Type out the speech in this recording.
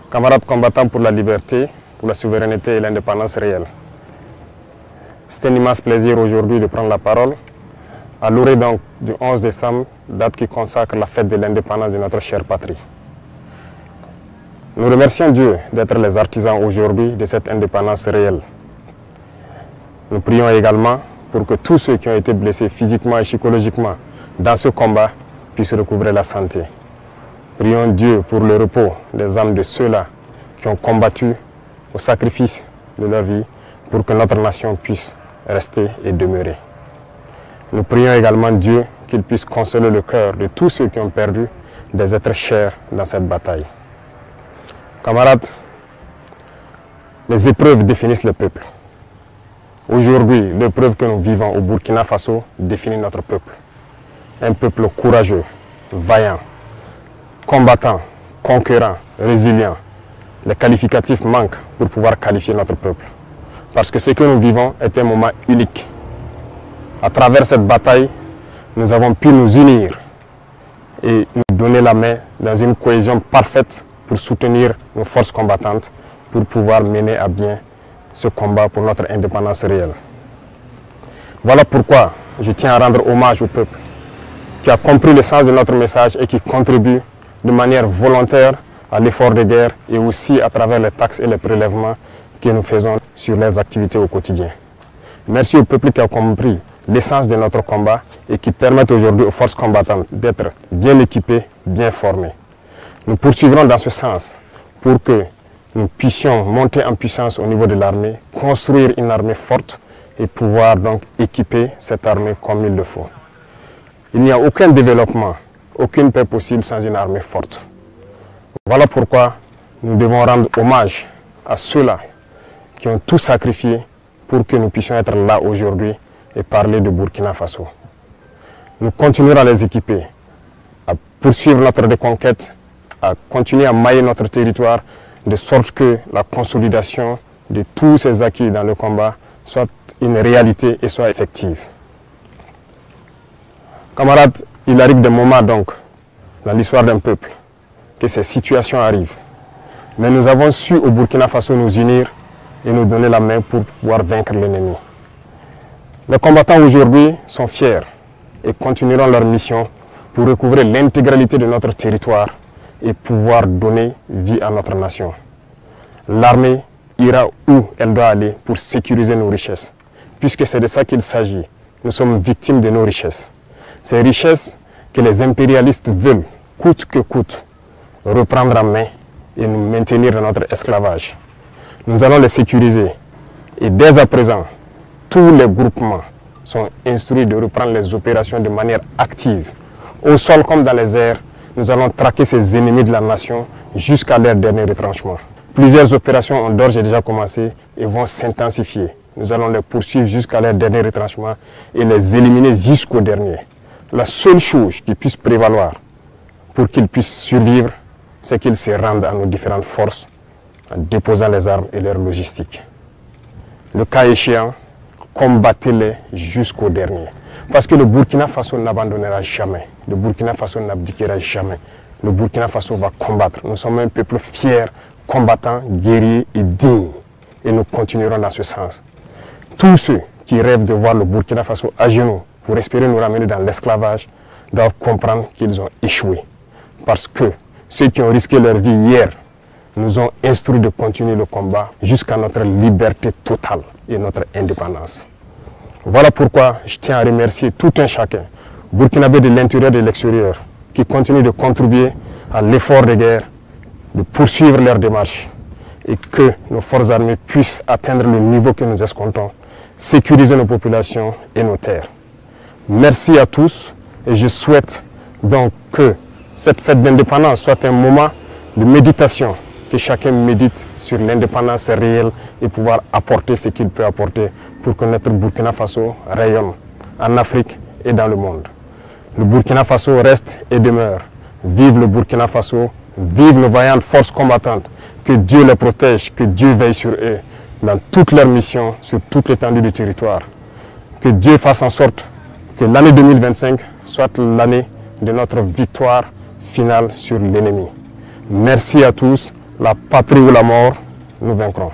Camarades combattants pour la liberté, pour la souveraineté et l'indépendance réelle. C'est un immense plaisir aujourd'hui de prendre la parole à l'orée donc du 11 décembre, date qui consacre la fête de l'indépendance de notre chère patrie. Nous remercions Dieu d'être les artisans aujourd'hui de cette indépendance réelle. Nous prions également pour que tous ceux qui ont été blessés physiquement et psychologiquement dans ce combat puissent recouvrer la santé. Prions Dieu pour le repos des âmes de ceux-là qui ont combattu au sacrifice de leur vie pour que notre nation puisse rester et demeurer. Nous prions également Dieu qu'il puisse consoler le cœur de tous ceux qui ont perdu des êtres chers dans cette bataille. Camarades, les épreuves définissent le peuple. Aujourd'hui, l'épreuve que nous vivons au Burkina Faso définit notre peuple. Un peuple courageux, vaillant, combattant, conquérant, résilient. Les qualificatifs manquent pour pouvoir qualifier notre peuple. Parce que ce que nous vivons est un moment unique. À travers cette bataille, nous avons pu nous unir et nous donner la main dans une cohésion parfaite pour soutenir nos forces combattantes, pour pouvoir mener à bien ce combat pour notre indépendance réelle. Voilà pourquoi je tiens à rendre hommage au peuple qui a compris le sens de notre message et qui contribue de manière volontaire à l'effort de guerre et aussi à travers les taxes et les prélèvements que nous faisons sur les activités au quotidien. Merci au peuple qui a compris l'essence de notre combat et qui permettent aujourd'hui aux forces combattantes d'être bien équipées, bien formées. Nous poursuivrons dans ce sens pour que nous puissions monter en puissance au niveau de l'armée, construire une armée forte et pouvoir donc équiper cette armée comme il le faut. Il n'y a aucun développement, aucune paix possible sans une armée forte. Voilà pourquoi nous devons rendre hommage à ceux-là qui ont tout sacrifié pour que nous puissions être là aujourd'hui et parler de Burkina Faso. Nous continuerons à les équiper, à poursuivre notre reconquête, à continuer à mailler notre territoire de sorte que la consolidation de tous ces acquis dans le combat soit une réalité et soit effective. Camarades, il arrive des moments donc dans l'histoire d'un peuple que ces situations arrivent. Mais nous avons su au Burkina Faso nous unir et nous donner la main pour pouvoir vaincre l'ennemi. Les combattants aujourd'hui sont fiers et continueront leur mission pour recouvrer l'intégralité de notre territoire et pouvoir donner vie à notre nation. L'armée ira où elle doit aller pour sécuriser nos richesses, puisque c'est de ça qu'il s'agit. Nous sommes victimes de nos richesses. Ces richesses que les impérialistes veulent, coûte que coûte, reprendre en main et nous maintenir dans notre esclavage. Nous allons les sécuriser et dès à présent, tous les groupements sont instruits de reprendre les opérations de manière active. Au sol comme dans les airs, nous allons traquer ces ennemis de la nation jusqu'à leur dernier retranchement. Plusieurs opérations ont d'ores et déjà commencé et vont s'intensifier. Nous allons les poursuivre jusqu'à leur dernier retranchement et les éliminer jusqu'au dernier. La seule chose qui puisse prévaloir pour qu'ils puissent survivre, c'est qu'ils se rendent à nos différentes forces en déposant les armes et leur logistique. Le cas échéant, combattez-les jusqu'au dernier. Parce que le Burkina Faso n'abandonnera jamais. Le Burkina Faso n'abdiquera jamais. Le Burkina Faso va combattre. Nous sommes un peuple fier, combattant, guerrier et digne. Et nous continuerons dans ce sens. Tous ceux qui rêvent de voir le Burkina Faso à genoux pour espérer nous ramener dans l'esclavage doivent comprendre qu'ils ont échoué. Parce que ceux qui ont risqué leur vie hier nous ont instruits de continuer le combat jusqu'à notre liberté totale et notre indépendance. Voilà pourquoi je tiens à remercier tout un chacun, burkinabé de l'intérieur et de l'extérieur, qui continuent de contribuer à l'effort de guerre, de poursuivre leur démarche et que nos forces armées puissent atteindre le niveau que nous escomptons, sécuriser nos populations et nos terres. Merci à tous et je souhaite donc que cette fête d'indépendance soit un moment de méditation, que chacun médite sur l'indépendance réelle et pouvoir apporter ce qu'il peut apporter pour que notre Burkina Faso rayonne en Afrique et dans le monde. Le Burkina Faso reste et demeure. Vive le Burkina Faso, vive nos vaillantes forces combattantes. Que Dieu les protège, que Dieu veille sur eux dans toutes leurs missions, sur toute l'étendue du territoire. Que Dieu fasse en sorte que l'année 2025 soit l'année de notre victoire finale sur l'ennemi. Merci à tous la patrie ou la mort, nous vaincrons.